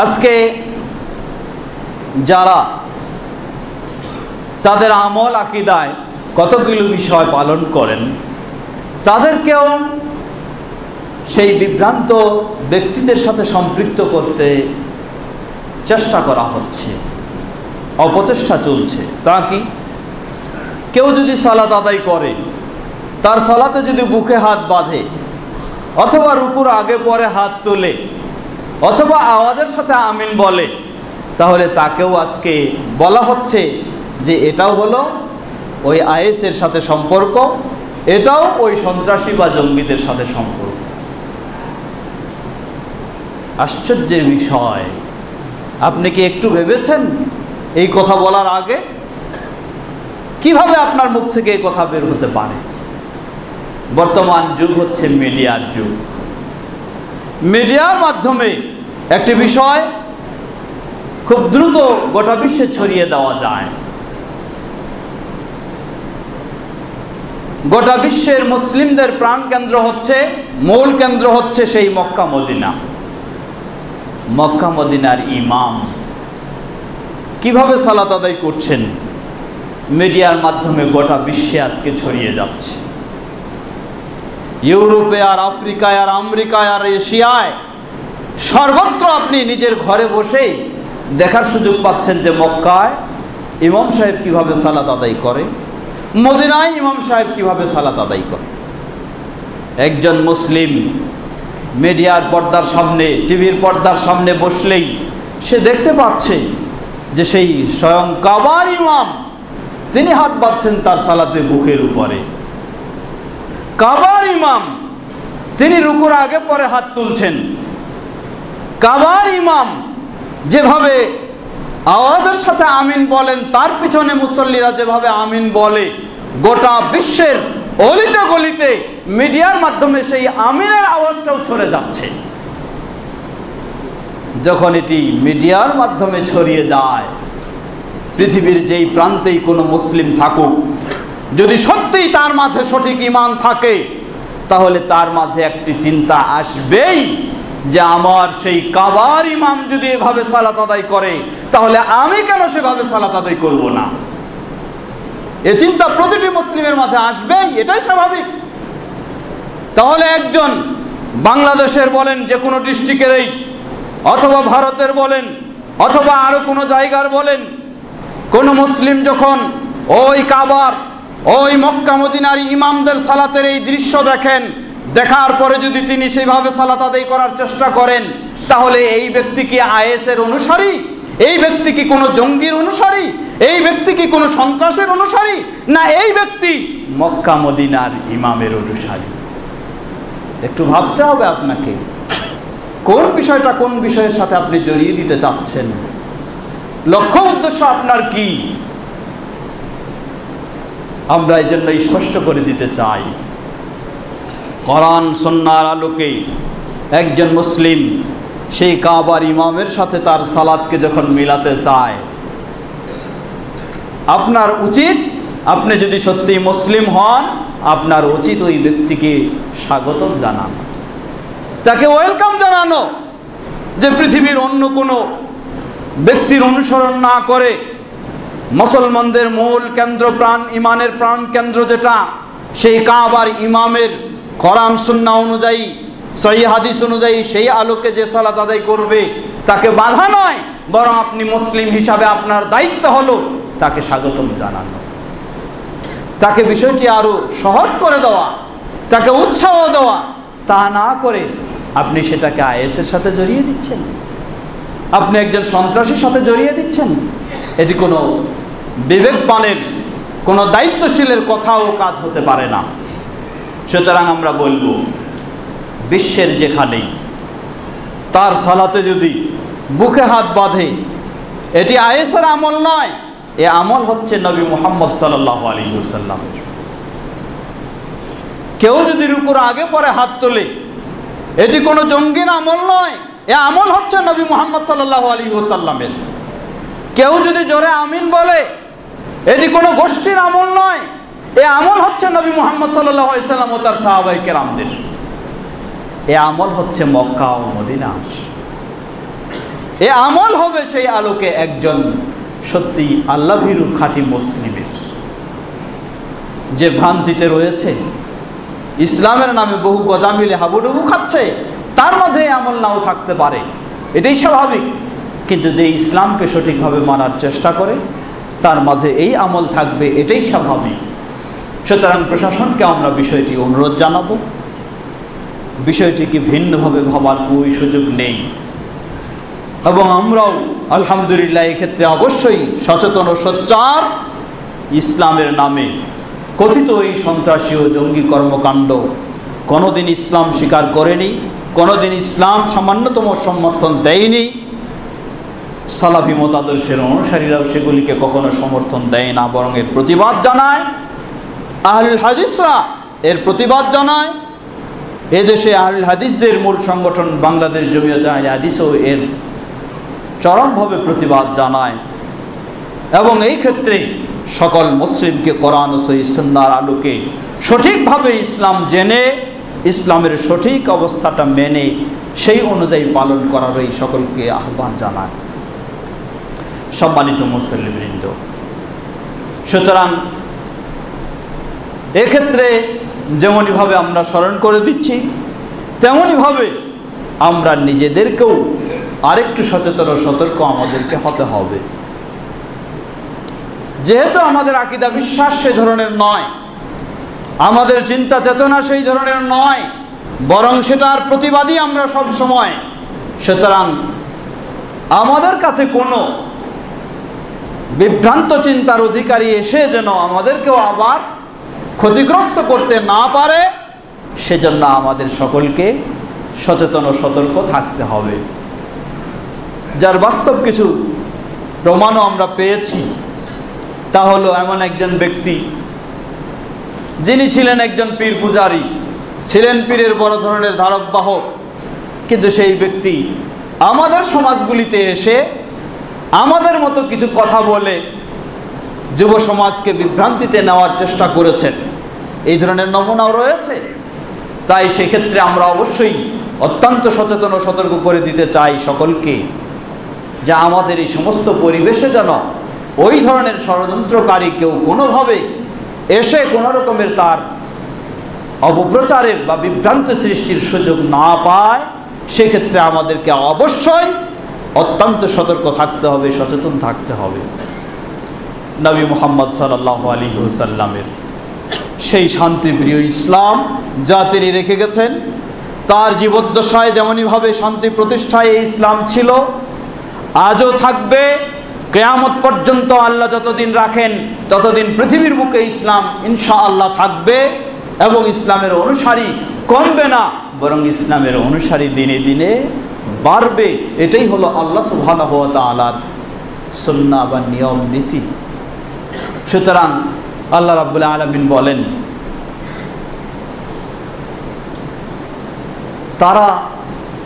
আজকে যারা তাদের আমল আকীদায় কতগুলো বিষয় পালন করেন, তাদেরকেও সেই বিভ্রান্ত ব্যক্তিদের সাথে সম্পৃক্ত করতে চেষ্টা করা হচ্ছে, অপচেষ্টা চলছে। তা কি? কেউ যদি সালাত আদায় করে, তার সালাতে যদি বুকে হাত বাঁধে, অথবা রুকুর আগে পরে হাত তোলে, অথবা আওয়াজের সাথে আমিন বলে, তাহলে তাকেও আজকে বলা হচ্ছে যে এটাও হলো ওই আইএসের সাথে সম্পর্ক, এটাও ওই সন্ত্রাসী বা জঙ্গিদের সাথে সম্পর্ক। আশ্চর্যের বিষয়, আপনি কি একটু ভেবেছেন এই কথা বলার আগে কিভাবে আপনার মুখ থেকে এই কথা বের হতে পারে? বর্তমান যুগ হচ্ছে মিডিয়ার যুগ। মিডিয়ার মাধ্যমে একটি বিষয় খুব দ্রুত গোটা বিশ্বে ছড়িয়ে দেওয়া যায়। গোটা বিশ্বের মুসলিমদের প্রাণ কেন্দ্র হচ্ছে, মূল কেন্দ্র হচ্ছে সেই মক্কা মদিনা। মক্কা মদিনার ইমাম কিভাবে সালাত আদায় করছেন, মিডিয়ার মাধ্যমে গোটা বিশ্বে আজকে ছড়িয়ে যাচ্ছে। ইউরোপে আর আফ্রিকায় আর আমেরিকায় আর এশিয়ায় সর্বত্র আপনি নিজের ঘরে বসেই দেখার সুযোগ পাচ্ছেন যে মক্কায় ইমাম সাহেব কিভাবে সালাত আদায় করে, মদিনায় ইমাম সাহেব কিভাবে সালাত আদায় করে। একজন মুসলিম মিডিয়ার পর্দার সামনে, টিভির পর্দার সামনে বসলেই সে দেখতে পাচ্ছে যে সেই স্বয়ং কাবার ইমাম তিনি হাত বাঁধছেন তার সালাতে বুকের উপরে। কাবার ইমাম তিনি রুকুর আগে পরে হাত তুলছেন। কাবার ইমাম যেভাবে আওয়াজের সাথে আমিন বলেন, তার পিছনে মুসল্লিরা যেভাবে আমিন বলে, গোটা বিশ্বের অলিতে গলিতে মিডিয়ার মাধ্যমে সেই আমিনের আওয়াজটাও ছড়ে যাচ্ছে। যখন এটি মিডিয়ার মাধ্যমে ছড়িয়ে যায়, পৃথিবীর যেই প্রান্তেই কোনো মুসলিম থাকুক, যদি সত্যিই তার মাঝে সঠিক ঈমান থাকে, তাহলে তার মাঝে একটি চিন্তা আসবেই যে আমার সেই কাবার ইমাম যদি এভাবে সালাত আদায় করে, তাহলে আমি কেন সেভাবে সালাত আদায় করব না। এ চিন্তা প্রতিটি মুসলিমের মাঝে আসবেই, এটাই স্বাভাবিক। তাহলে একজন বাংলাদেশের বলেন, যে কোনো ডিস্ট্রিক্টেরই, অথবা ভারতের বলেন, অথবা আরো কোনো জায়গার বলেন, কোন মুসলিম যখন ওই কাবার, ওই মক্কা মদিনার ইমামদের সালাতের এই দৃশ্য দেখেন, দেখার পরে যদি তিনি সেইভাবে সালাত আদায় করার চেষ্টা করেন, তাহলে এই ব্যক্তি কি আইএসের অনুসারী? এই ব্যক্তি কি কোনো জঙ্গির অনুসারী? এই ব্যক্তি কি কোনো সন্ত্রাসের অনুসারী? না এই ব্যক্তি মক্কা মদিনার ইমামের অনুসারী? একটু ভাবতে হবে আপনাকে, কোন বিষয়টা কোন বিষয়ের সাথে আপনি জড়িয়ে দিতে চাচ্ছেন, লক্ষ্য উদ্দেশ্য আপনার কি? আমরা এই জন্য স্পষ্ট করে দিতে চাই, কোরআন সুন্নাহর আলোকে একজন মুসলিম সেই কাবার ইমামের সাথে তার সালাতকে যখন মিলাতে চায়, আপনার উচিত, আপনি যদি সত্যি মুসলিম হন, আপনার উচিত ওই ব্যক্তিকে স্বাগতম জানানো, তাকে ওয়েলকাম জানানো, যে পৃথিবীর অন্য কোনো ব্যক্তির অনুসরণ না করে মুসলমানদের মূল কেন্দ্র, প্রাণ, ইমানের প্রাণ কেন্দ্র যেটা, সেই কাবার ইমামের কোরআন সুন্নাহ অনুযায়ী, সহিহ হাদিস অনুযায়ী সেই আলোকে যে সালাত আদায় করবে, তাকে বাধা নয়, বরং আপনি মুসলিম হিসাবে আপনার দায়িত্ব হলো তাকে স্বাগতম জানানো, তাকে বিষয়টি আরো সহজ করে দেওয়া, তাকে উৎসাহ দেওয়া। তা না করে আপনি সেটাকে আইএসের সাথে জড়িয়ে দিচ্ছেন, আপনি একজন সন্ত্রাসীর সাথে জড়িয়ে দিচ্ছেন। এটি কোনো বিবেকবানের, কোনো দায়িত্বশীলের কথা ও কাজ হতে পারে না। সুতরাং আমরা বলবো, বিশ্বের যেখানেই তার সালাতে যদি বুকে হাত বাঁধে, এটি আয়েশার আমল নয়, এ আমল হচ্ছে নবী মুহাম্মদ সাল্লাল্লাহু আলাইহি ওয়াসাল্লাম। কেউ যদি রুকুর আগে পরে হাত তোলে, এটি কোনো জঙ্গির আমল নয়, এ আমল হচ্ছে নবী মুহাম্মদ সাল্লাল্লাহু আলাইহি ওয়াসাল্লামের। কেউ যদি জোরে আমিন বলে, এটি কোনো গোষ্ঠীর আমল নয়, এ আমল হচ্ছে নবী মুহাম্মদ সাল্লাল্লাহু আলাইহি ওয়াসাল্লাম ও তার সাহাবায়ে কেরামদের। এ আমল হচ্ছে মক্কা ও মদিনা। এ আমল হবে সেই আলোকে একজন সত্যি আল্লাহভীরু খাঁটি মুসলিমের। যে ভ্রান্তিতে রয়েছে, ইসলামের নামে বহু গজামিলে হাবুডুবু খাচ্ছে, তার মাঝে আমল নাও থাকতে পারে, এটাই স্বাভাবিক। কিন্তু যে ইসলামকে সঠিকভাবে মানার চেষ্টা করে, তার মাঝে এই আমল থাকবে, এটাই স্বাভাবিক। সুতরাং প্রশাসনকে আমরা বিষয়টি অনুরোধ জানাবো, বিষয়টিকে ভিন্নভাবে ভাবার કોઈ সুযোগ নেই। এবং আমরাও আলহামদুলিল্লাহ এক্ষেত্রে অবশ্যই সচেতন ও সোচ্চার। ইসলামের নামে কথিত এই সন্ত্রাসী ও জঙ্গি কর্মকাণ্ড কোনোদিন ইসলাম স্বীকার করেনি, কোনোদিন ইসলাম সামান্যতম সমর্থন দেয়নি। সালাফি মতাদর্শের অনুসারীরাও সেগুলিকে কখনো সমর্থন দেয় না, বরং এর প্রতিবাদ জানায়। আহলুল হাদিসরা এর প্রতিবাদ জানায়। এদেশে আহলুল হাদিসদের মূল সংগঠন বাংলাদেশ জমিয়তে আহলে হাদিসও এর চরমভাবে প্রতিবাদ জানায়। এবং এই ক্ষেত্রে সকল মুসলিমকে কোরআন ও সহিহ সুন্নাহর আলোকে সঠিকভাবে ইসলাম জেনে, ইসলামের সঠিক অবস্থাটা মেনে সেই অনুযায়ী পালন করার এই সকলকে আহ্বান জানায়। সম্মানিত মুসলিমবৃন্দ, সুতরাং এক্ষেত্রে যেমনইভাবে আমরা স্মরণ করে দিচ্ছি, তেমনইভাবে আমরা নিজেদেরকেও আরেকটু সচেতন ও সতর্ক আমাদেরকে হতে হবে। যেহেতু আমাদের আকীদা বিশ্বাস সেই ধরনের নয়, আমাদের চিন্তা চেতনা সেই ধরনের নয়, বরং সেটার প্রতিবাদী আমরা সব সময়। সুতরাং আমাদের কাছে কোনো বিভ্রান্ত চিন্তার অধিকারী এসে যেন আমাদেরকেও আবার ক্ষতিগ্রস্ত করতে না পারে, সেজন্য আমাদের সকলকে সচেতন ও সতর্ক থাকতে হবে। যার বাস্তব কিছু প্রমাণও আমরা পেয়েছি। তা হলো এমন একজন ব্যক্তি, যিনি ছিলেন একজন পীর পূজারী, ছিলেন পীরের বড় ধরনের ধারক বাহক, কিন্তু সেই ব্যক্তি আমাদের সমাজগুলিতে এসে আমাদের মতো কিছু কথা বলে যুব সমাজকে বিভ্রান্তিতে নেওয়ার চেষ্টা করেছেন। এই ধরনের নমুনাও রয়েছে। তাই সেক্ষেত্রে আমরা অবশ্যই অত্যন্ত সচেতন ও সতর্ক করে দিতে চাই সকলকে, যে আমাদের এই সমস্ত পরিবেশে যেন ওই ধরনের ষড়যন্ত্রকারী কেউ কোনোভাবে এসে কোনো রকমের তার অপপ্রচারের বা বিভ্রান্ত সৃষ্টির সুযোগ না পায়। সেক্ষেত্রে আমাদেরকে অবশ্যই অত্যন্ত সতর্ক থাকতে হবে, সচেতন থাকতে হবে। নবী মুহাম্মদ সাল্লাল্লাহু আলাইহি ওয়াসাল্লামের সেই শান্তিপ্রিয় ইসলাম যা তিনি রেখে গেছেন, তার জীবদ্দশায় যেমনইভাবে শান্তি প্রতিষ্ঠায় এই ইসলাম ছিল, আজও থাকবে। কিয়ামত পর্যন্ত আল্লাহ যতদিন রাখেন ততদিন পৃথিবীর বুকে ইসলাম ইনশাআল্লাহ থাকবে। এবং ইসলামের অনুসারী কমবে না, বরং ইসলামের অনুসারী দিনে দিনে বাড়বে। এটাই হলো আল্লাহ সুবহানাহু ওয়া তাআলার সুন্নাহ বা নিয়ম নীতি। সুতরাং আল্লাহ রাব্বুল আলামিন বলেন, তারা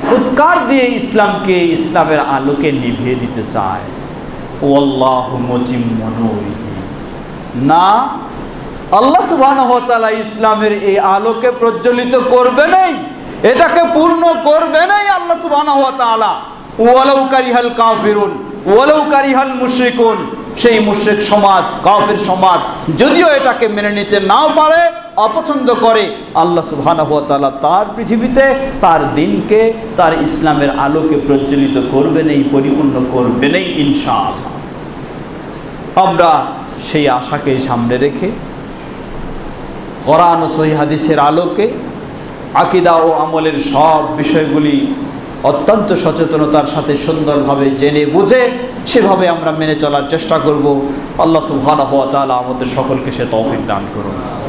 ফুৎকার দিয়ে ইসলামকে, ইসলামের আলোকে নিভিয়ে দিতে চায়। ওয়াল্লাহু মুতিম্মু নূরিহি, না, আল্লাহ সুবহানাহু ওয়া তাআলা ইসলামের এই আলোকে প্রজ্বলিত করবে নাই, এটাকে পূর্ণ করবে নাই আল্লাহ সুবহানাহু ওয়া তাআলা। ওয়ালাউ কারিহাল কাফিরুন ওয়ালাউ কারিহাল মুশরিকুন, সেই মুশরিক সমাজ, কাফির সমাজ যদিও এটাকে মেনে নিতে নাও পারে, অপছন্দ করে, আল্লাহ সুবহানাহু ওয়া তাআলা তার পৃথিবীতে তার দিনকে, তার ইসলামের আলোকে প্রজ্বলিত করবেনই, পরিপূর্ণ করবেনই ইনশাআল্লাহ। আমরা সেই আশাকে সামনে রেখে কোরআন ও সহিহ হাদিসের আলোকে আকীদা ও আমলের সব বিষয়গুলি অত্যন্ত সচেতনতার সাথে সুন্দরভাবে জেনে বুঝে সেভাবে আমরা মেনে চলার চেষ্টা করব। আল্লাহ সুবহানাহু ওয়া তাআলা আমাদের সকলকে সে তৌফিক দান করুন।